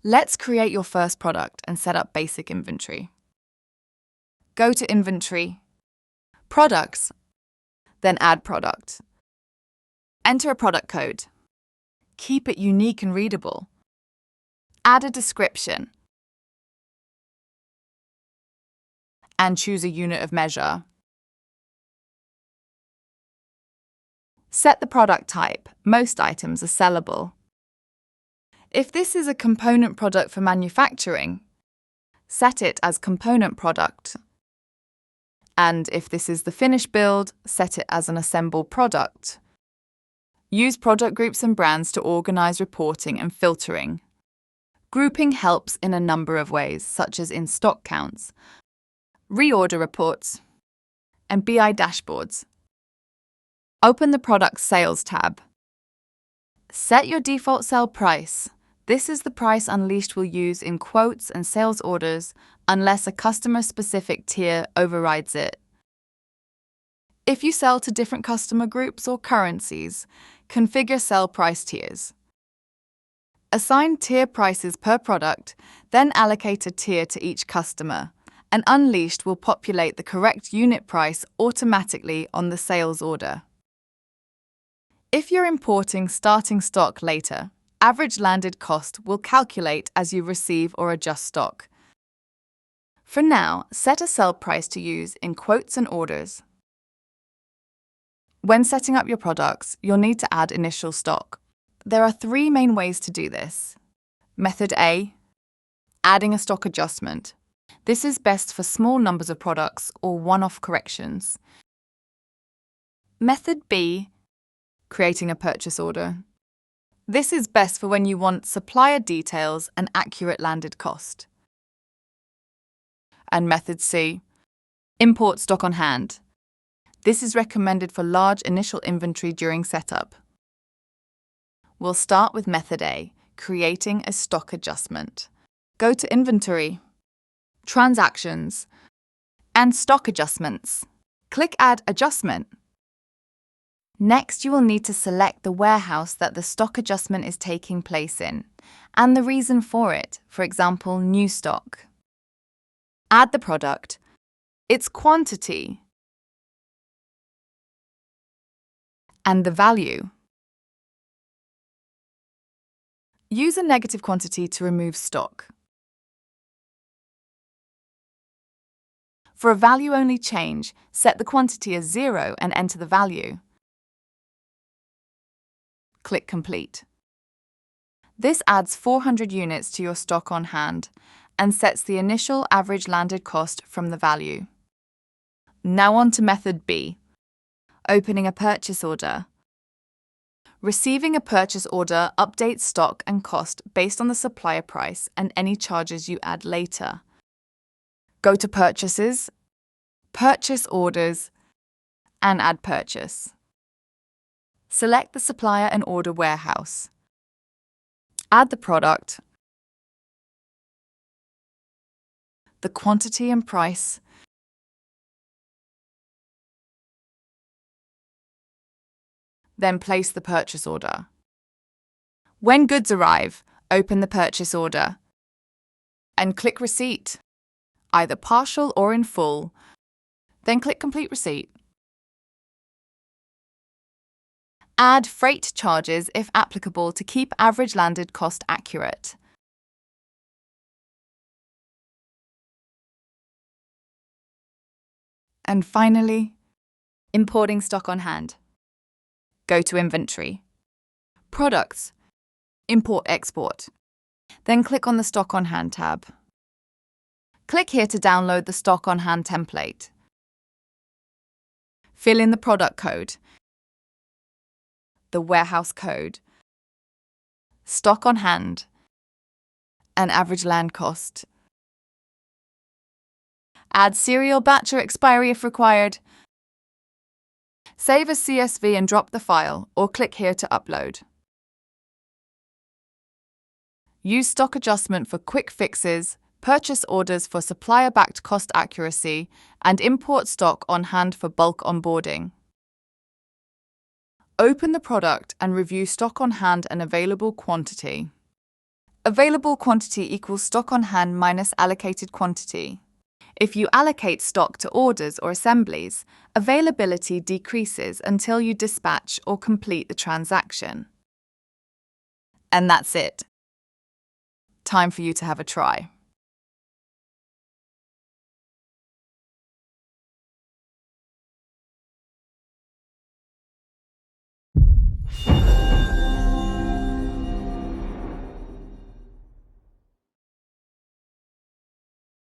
Let's create your first product and set up basic inventory. Go to Inventory, Products, then Add Product. Enter a product code. Keep it unique and readable. Add a description. And choose a unit of measure. Set the product type. Most items are sellable. If this is a component product for manufacturing, set it as component product. And if this is the finished build, set it as an assembled product. Use product groups and brands to organize reporting and filtering. Grouping helps in a number of ways, such as in stock counts, reorder reports, and BI dashboards. Open the Product Sales tab. Set your default sell price. This is the price Unleashed will use in quotes and sales orders unless a customer-specific tier overrides it. If you sell to different customer groups or currencies, configure sell price tiers. Assign tier prices per product, then allocate a tier to each customer, and Unleashed will populate the correct unit price automatically on the sales order. If you're importing starting stock later, average landed cost will calculate as you receive or adjust stock. For now, set a sell price to use in quotes and orders. When setting up your products, you'll need to add initial stock. There are 3 main ways to do this. Method A, adding a stock adjustment. This is best for small numbers of products or one-off corrections. Method B, creating a purchase order. This is best for when you want supplier details and accurate landed cost. And Method C, import stock on hand. This is recommended for large initial inventory during setup. We'll start with Method A, creating a stock adjustment. Go to Inventory, Transactions, and Stock Adjustments. Click Add Adjustment. Next, you will need to select the warehouse that the stock adjustment is taking place in, and the reason for it, for example, new stock. Add the product, its quantity, and the value. Use a negative quantity to remove stock. For a value-only change, set the quantity as 0 and enter the value. Click Complete. This adds 400 units to your stock on hand and sets the initial average landed cost from the value. Now on to Method B, opening a purchase order. Receiving a purchase order updates stock and cost based on the supplier price and any charges you add later. Go to Purchases, Purchase Orders, and Add Purchase. Select the supplier and order warehouse. Add the product, the quantity and price, then place the purchase order. When goods arrive, open the purchase order and click Receipt, either partial or in full, then click Complete Receipt. Add freight charges if applicable to keep average landed cost accurate. And finally, importing stock on hand. Go to Inventory, Products, Import/Export. Then click on the Stock on Hand tab. Click here to download the Stock on Hand template. Fill in the product code, the warehouse code, stock on hand, and average land cost. Add serial batch or expiry if required. Save as CSV and drop the file, or click here to upload. Use stock adjustment for quick fixes, purchase orders for supplier-backed cost accuracy, and import stock on hand for bulk onboarding. Open the product and review stock on hand and available quantity. Available quantity equals stock on hand minus allocated quantity. If you allocate stock to orders or assemblies, availability decreases until you dispatch or complete the transaction. And that's it. Time for you to have a try.